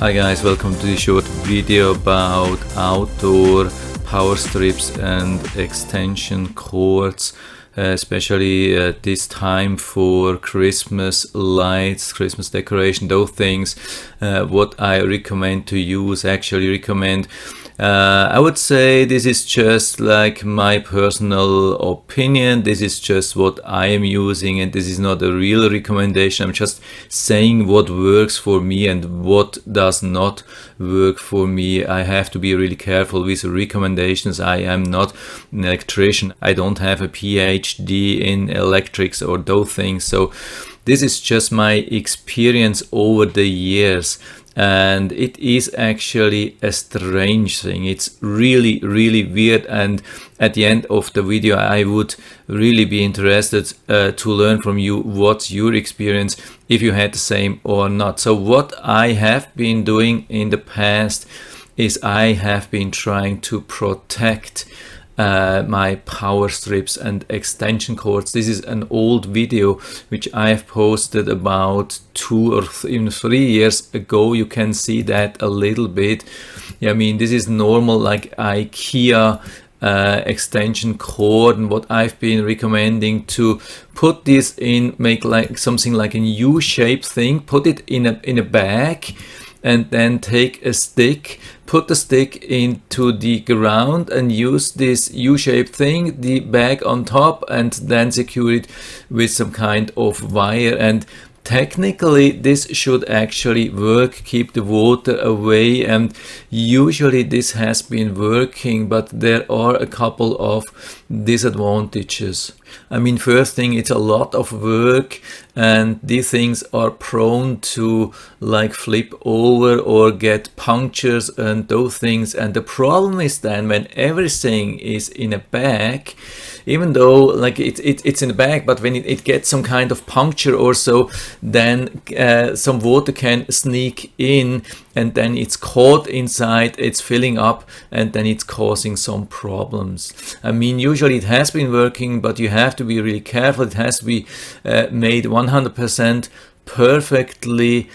Hi guys, welcome to this short video about outdoor power strips and extension cords, especially at this time for Christmas lights, Christmas decoration, those things. What I recommend to use, I would say this is just like my personal opinion. This is just what I am using, and this is not a real recommendation. I'm just saying what works for me and what does not work for me. I have to be really careful with recommendations. I am not an electrician. I don't have a PhD in electrics or those things. So this is just my experience over the years. And it is actually a strange thing. It's really weird, and at the end of the video I would really be interested to learn from you what's your experience, if you had the same or not. So what I have been doing in the past is I have been trying to protect my power strips and extension cords. This is an old video which I have posted about 2 or even 3 years ago. You can see that a little bit. I mean, this is normal like IKEA extension cord, and what I've been recommending to put this in, make like something like a U-shaped thing, put it in a bag, and then take a stick, put the stick into the ground and use this U-shaped thing, the bag on top, and then secure it with some kind of wire. And technically this should actually work, keep the water away, and usually this has been working, but there are a couple of disadvantages. I mean, first thing, it's a lot of work, and these things are prone to like flip over or get punctures and those things. And the problem is then when everything is in a bag, even though like it's in a bag, but when it gets some kind of puncture or so, then some water can sneak in, and then it's caught inside, it's filling up, and then it's causing some problems. I mean, usually it has been working, but you have to be really careful. It has to be made 100% perfectly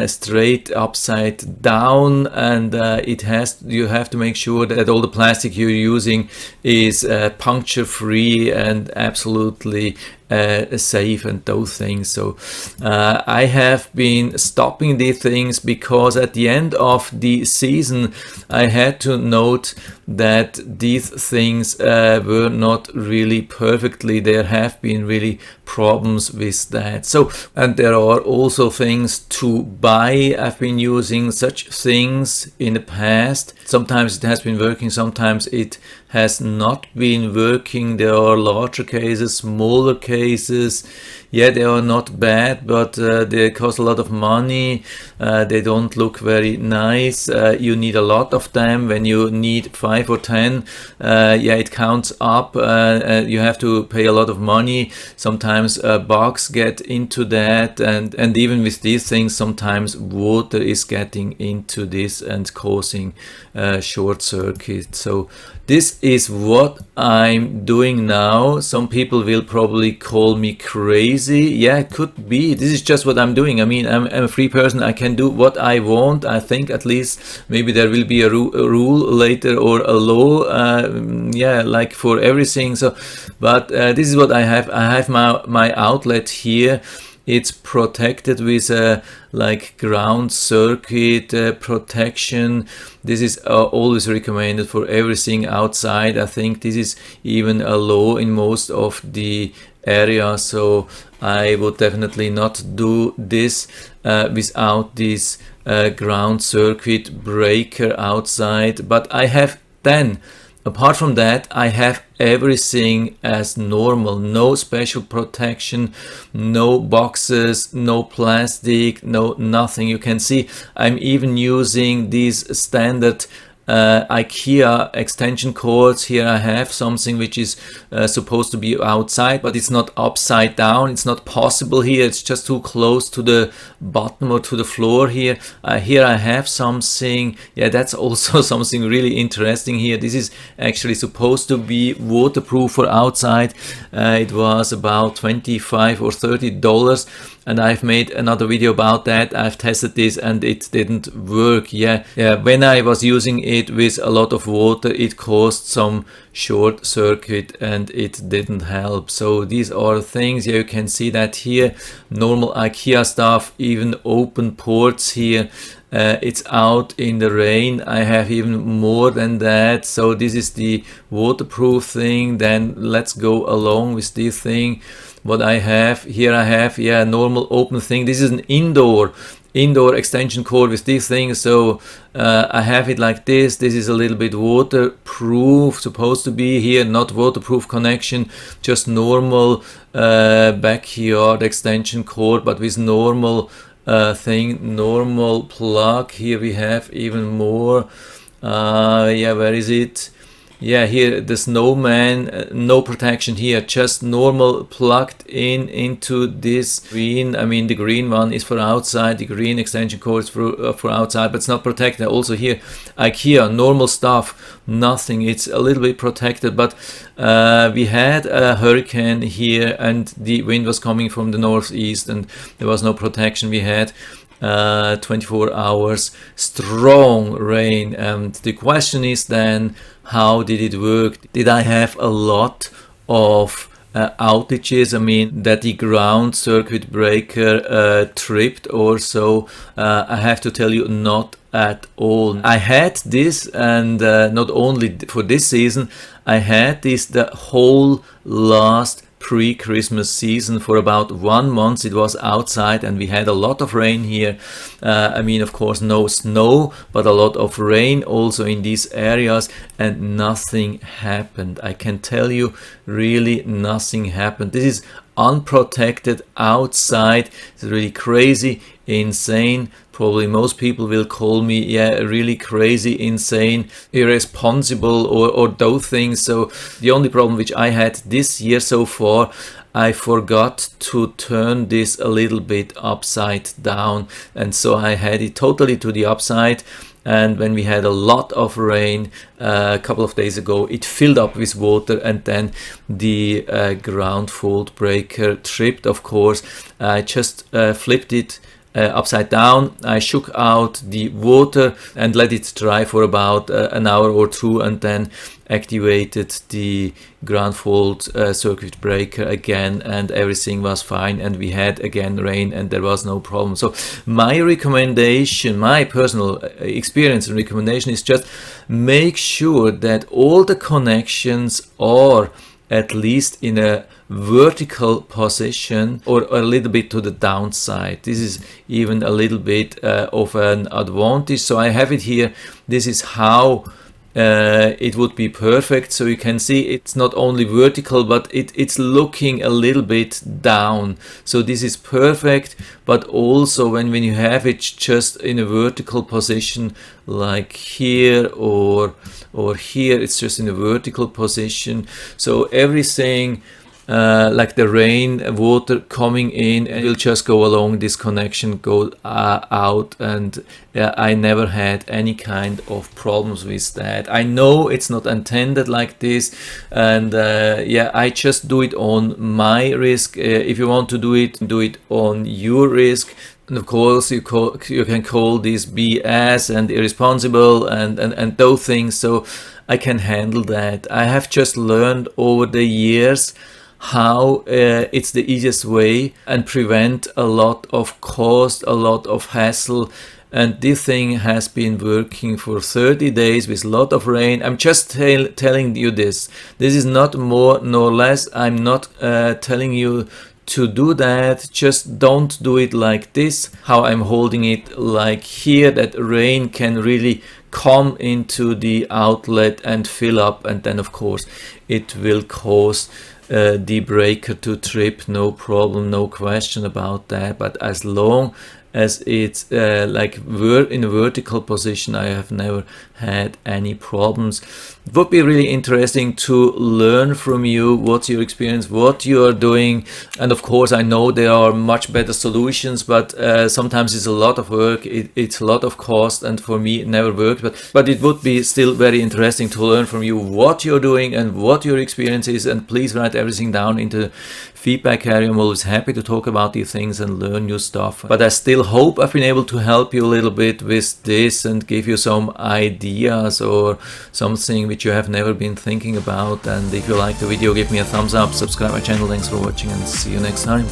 straight upside down, and you have to make sure that all the plastic you're using is puncture free and absolutely safe and those things. So I have been stopping these things because at the end of the season I had to note that these things were not really perfectly. There have been really problems with that. So, and there are also things to buy. I've been using such things in the past. Sometimes it has been working, sometimes it has not been working. There are larger cases, smaller cases. Yeah, they are not bad, but they cost a lot of money. They don't look very nice. You need a lot of them. When you need 5 or 10, yeah, it counts up. You have to pay a lot of money. Sometimes bugs get into that, and even with these things, sometimes water is getting into this and causing short circuit. So this is what I'm doing now. Some people will probably call me crazy. Yeah, it could be. This is just what I'm doing. I mean, I'm a free person. I can do what I want. I think at least maybe there will be a rule later or a law. Yeah, like for everything. So, but this is what I have. I have my outlet here. It's protected with a like ground circuit protection. This is always recommended for everything outside. I think this is even a law in most of the area. So I would definitely not do this without this ground circuit breaker outside. But I have then, apart from that, I have everything as normal. No special protection, no boxes, no plastic, no nothing. You can see I'm even using these standard IKEA extension cords. Here I have something which is supposed to be outside, but it's not upside down. It's not possible here. It's just too close to the bottom or to the floor here. Here I have something. Yeah, that's also something really interesting here. This is actually supposed to be waterproof for outside. It was about $25 or $30. And I've made another video about that. I've tested this and it didn't work. Yeah, when I was using it with a lot of water, it caused some short circuit and it didn't help. So these are things. Yeah, you can see that here. Normal IKEA stuff, even open ports here. It's out in the rain. I have even more than that. So this is the waterproof thing. Then let's go along with this thing. What I have here, I have, yeah, normal open thing. This is an indoor extension cord with this thing. So I have it like this. This is a little bit waterproof, supposed to be here, not waterproof connection, just normal backyard extension cord, but with normal thing, normal plug. Here we have even more. Yeah, where is it? Yeah, here the snowman, no protection here, just normal plugged into this green. I mean, the green one is for outside, the green extension cord is for outside, but it's not protected. Also here, IKEA, normal stuff, nothing. It's a little bit protected, but we had a hurricane here and the wind was coming from the northeast and there was no protection. We had 24 hours strong rain, and the question is then, how did it work? Did I have a lot of outages? I mean, that the ground circuit breaker tripped or so? I have to tell you, not at all. I had this, and not only for this season, I had this the whole last pre-Christmas season. For about 1 month it was outside and we had a lot of rain here. I mean, of course, no snow, but a lot of rain also in these areas, and nothing happened. I can tell you, really nothing happened. This is unprotected outside. It's really crazy, insane. Probably most people will call me, yeah, really crazy, insane, irresponsible, or those things. So the only problem which I had this year so far, I forgot to turn this a little bit upside down, and so I had it totally to the upside. And when we had a lot of rain a couple of days ago, it filled up with water, and then the ground fault breaker tripped, of course. I just flipped it upside down. I shook out the water and let it dry for about an hour or two, and then activated the ground fault circuit breaker again, and everything was fine, and we had again rain and there was no problem. So my recommendation, my personal experience and recommendation is just make sure that all the connections are at least in a vertical position or a little bit to the downside. This is even a little bit of an advantage. So I have it here. This is how it would be perfect. So you can see it's not only vertical, but it's looking a little bit down. So this is perfect. But also when you have it just in a vertical position, like here or here, it's just in a vertical position. So everything like the rain water coming in and will just go along this connection, go out, and I never had any kind of problems with that. I know it's not intended like this, and yeah, I just do it on my risk. If you want to do it on your risk. And of course you can call this BS and irresponsible and those things. So I can handle that. I have just learned over the years how it's the easiest way and prevent a lot of cost, a lot of hassle. And this thing has been working for 30 days with a lot of rain. I'm just telling you this. This is not more nor less. I'm not telling you to do that. Just don't do it like this, how I'm holding it like here, that rain can really come into the outlet and fill up, and then of course it will cause the breaker to trip. No problem, no question about that. But as long as it's like in a vertical position. I have never had any problems. It would be really interesting to learn from you. What's your experience, what you are doing? And of course, I know there are much better solutions, but sometimes it's a lot of work, it's a lot of cost, and for me it never worked. But it would be still very interesting to learn from you what you're doing and what your experience is. And please write everything down into feedback area. I'm always happy to talk about these things and learn new stuff. But I still hope I've been able to help you a little bit with this and give you some ideas or something which you have never been thinking about. And if you like the video, give me a thumbs up, subscribe my channel. Thanks for watching and see you next time.